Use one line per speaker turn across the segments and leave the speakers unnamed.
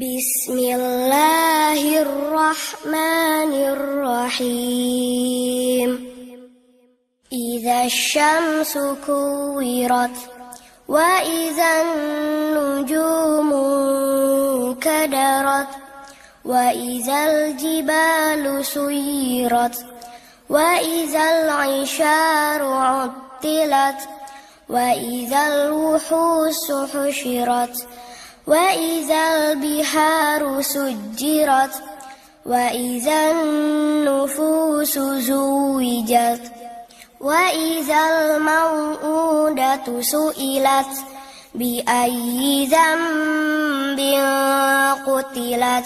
Bismillahirrahmanirrahim. Idza syamsu kuwirat wa idzan nujumu kadarat wa idzal jibalu suyirat wa idzal isharu uttilat wa idzal wuhusu husyirat wa idzal biharu sujjirat wa idzan nufusu zuwijat wa idzal mau'udatu su'ilat bi ayyi dzambin qutilat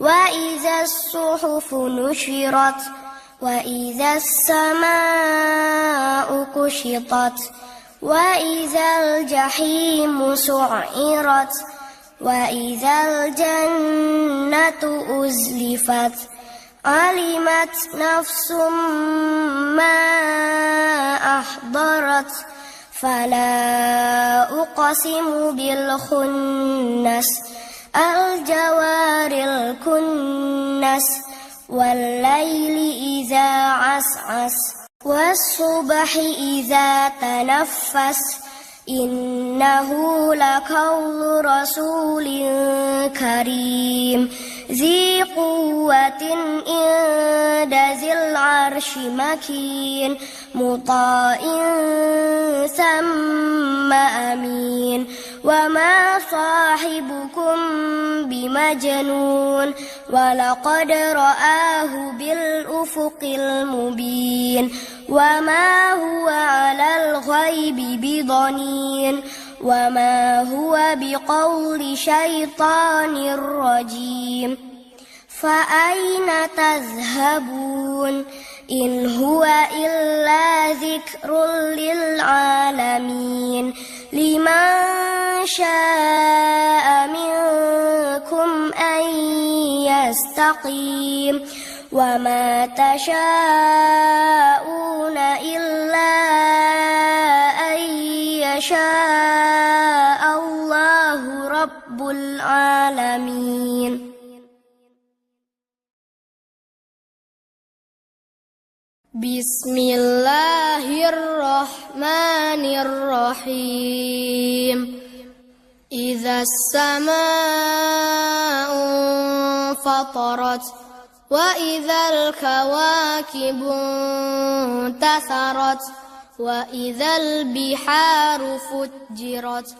wa idzas suhufu nusyirat wa idzas samaa'u kushitat wa idzal jahimu su'irat wa idzal jannatu uzlifat alimat nafsum ma ahdarat fala uqsimu bil khunnas al jawaril kunnas wal laili idza as'as was subhi idza tanaffas innahu laqawlu rasulin karim zi quwwatin inda zil arshi makin muta'in samma amin wa ma sahibukum bimajnun wa laqad ra'ahu bil ufuqil mubin wa ma huwa 'alal ghaibi bidanin wa ma huwa biqawli syaitanir rajim fa aina tazhabun in huwa illa dzikrul lil alamin liman syaa'a minkum an yastaqim wa ma tasyaa'una illa an yashaa'a Allahu rabbul alamin. Bismillahirrahmanirrahim. Idzas samaa'u fatarat wa idzal kawakibu intatharat wa idzal biharu fujjirat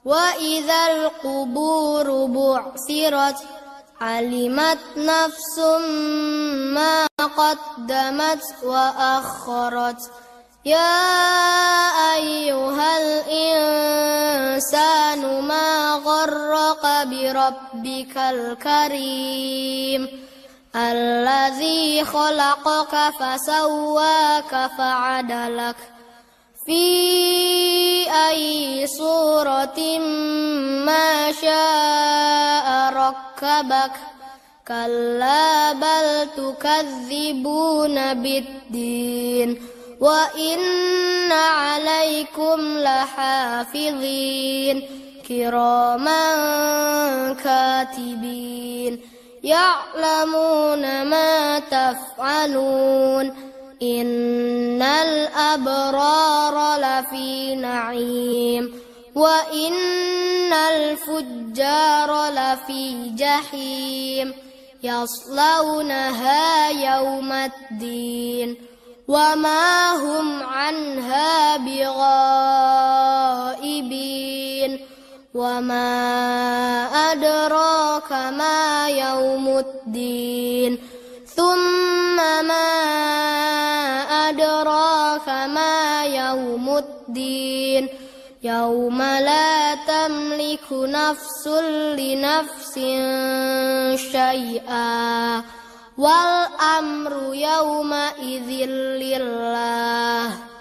wa idzal quburu bu'thirat alimat nafsum ma qaddamat wa akharat ya ayyuhal insanu ma gharraka bi rabbikal karim alladzi khalaqaka fasawwaka fa'adalak fi ayyi suratin ma syaa rakkabak kalla bal tukadzibuna biddin wa inna 'alaikum lahafizin kiraman katibin ya'lamuna ma taf'alun innal abrara lafi na'im wa innal fujjara lafi jahim yaslawnaha yawmaddin wa ma hum 'anha bighaibin wa ma adraka ma yawmuddin thumma ma adraka ma yawmuddin yawma la tamliku nafsun li nafsin syai'a wal amru yawma idzil lillah.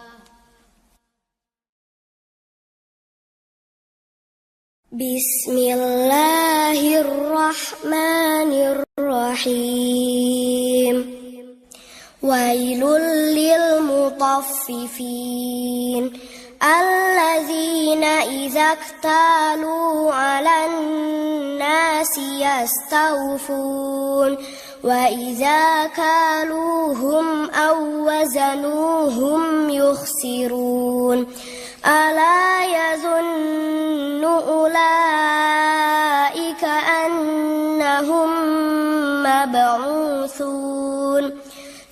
Bismillahirrahmanirrahim. Wailul lil mutaffifin alladzina الذين إذا اكتالوا على الناس يستوفون وإذا كالوهم أو وزنوهم يخسرون ألا يظن أولئك أنهم مبعوثون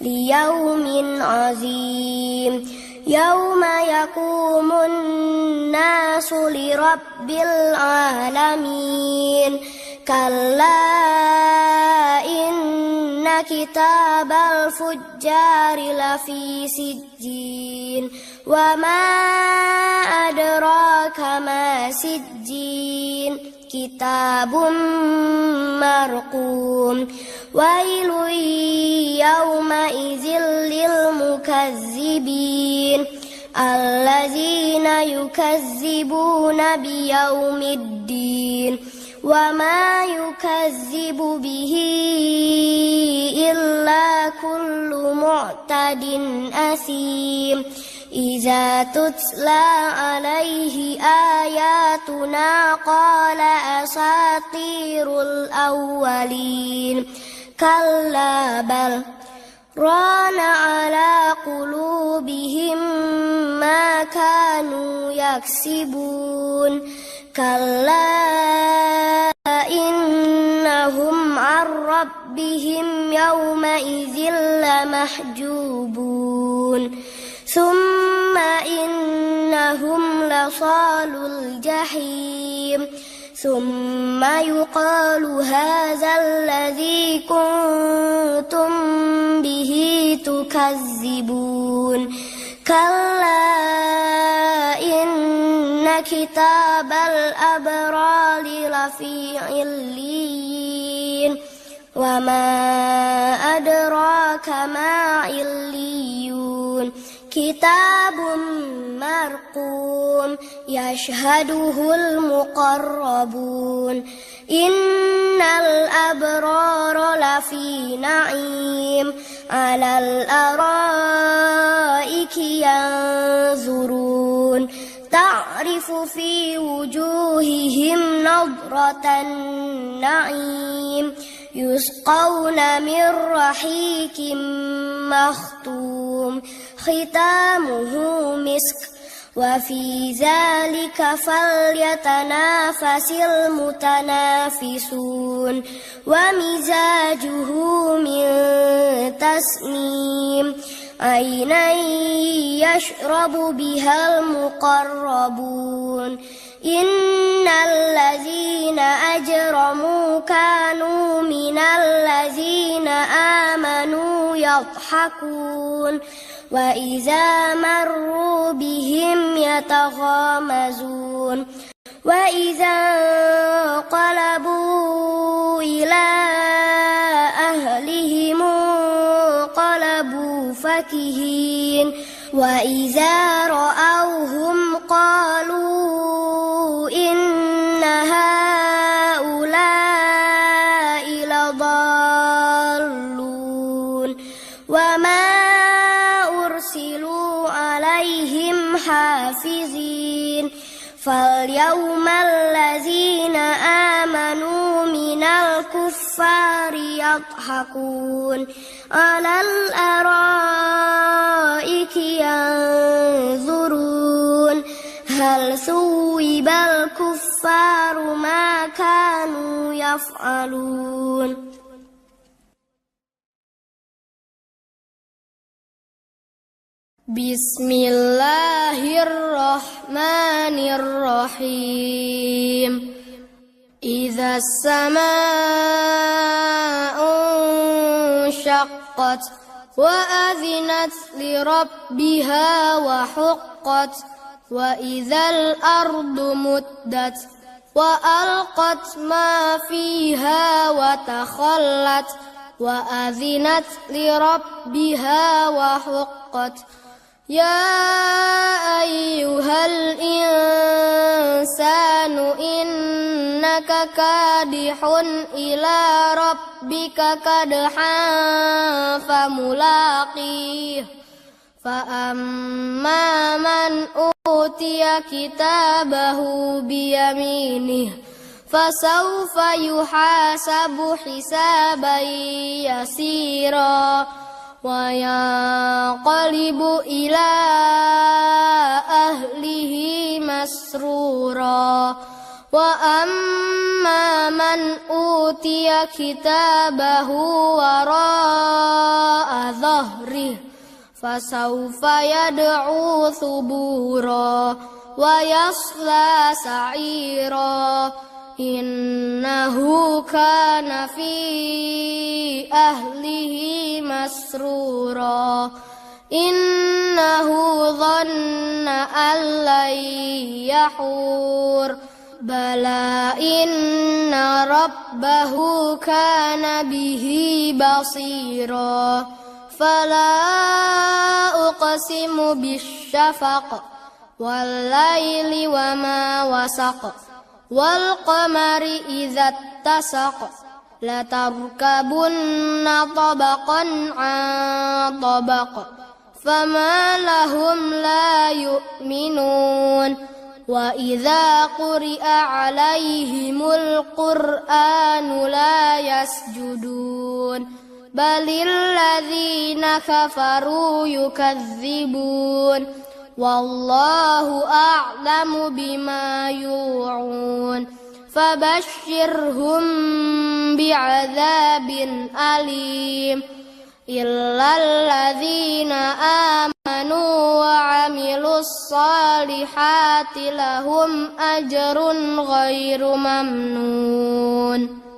ليوم عظيم يوم يقوم الناس لرب العالمين كلا إن كتاب الفجار لفي سجين وما أدراك ما سجين كتاب مرقوم ويل يومئذ للمكذبين الذين يكذبون بيوم الدين وما يكذب به إلا كل معتد أثيم إذا تتلى عليه آياتنا قال أساطير الأولين كلا بل ران على قلوبهم ما كانوا يكسبون كلا إنهم عن ربهم يومئذ لمحجوبون ثم إنهم لصالو الجحيم ثم يقال هذا الذي كنتم به تكذبون كلا إن كتاب الأبرار لفي عليين وما أدراك ما عليون كتاب مرقوم يشهده المقربون إن الأبرار لفي نعيم على الأرائك ينظرون تعرف في وجوههم نضرة النعيم يسقون من رحيق مختوم ختامه مسك وفي ذلك فليتنافس المتنافسون ومزاجه من تسنيم عينا يشرب بها المقربون إن الذين أجرموا كانوا من الذين آمنوا يضحكون وإذا مروا بهم يتغامزون وإذا انقلبوا إلى أهلهم انقلبوا فكهين وإذا رأوهم قالوا إن هؤلاء لضالون وما أرسلوا عليهم حافظين فاليوم الذين آمنوا من الكفار يضحكون على الأرائك ينظرون هل ثوب الكفار ما كانوا يفعلون بسم الله الرحمن الرحيم إذا السماء انشقت وأذنت لربها وحقت وإذا الأرض مدت وألقت ما فيها وتخلت وأذنت لربها وحقت يا أيها الإنسان إنك كادح إلى ربك كدحا فملاقيه فأما من أوتي كتابه بيمينه فسوف يحاسب حسابا يسيرا وينقلب إلى أهله مسرورا وأما من أوتي كتابه وراء ظهره فسوف يدعو ثبورا ويصلى سعيرا إنه كان في أهله مسرورا إنه ظن أن لن يحور بلى إن ربه كان به بصيرا فلا أقسم بالشفق والليل وما وسق والقمر إذا اتسق لتركبن طبقا عن طبق فما لهم لا يؤمنون وإذا قرئ عليهم القرآن لا يسجدون بل الذين كفروا يكذبون والله أعلم بما يوعون فبشرهم بعذاب أليم إلا الذين آمنوا وعملوا الصالحات لهم أجر غير ممنون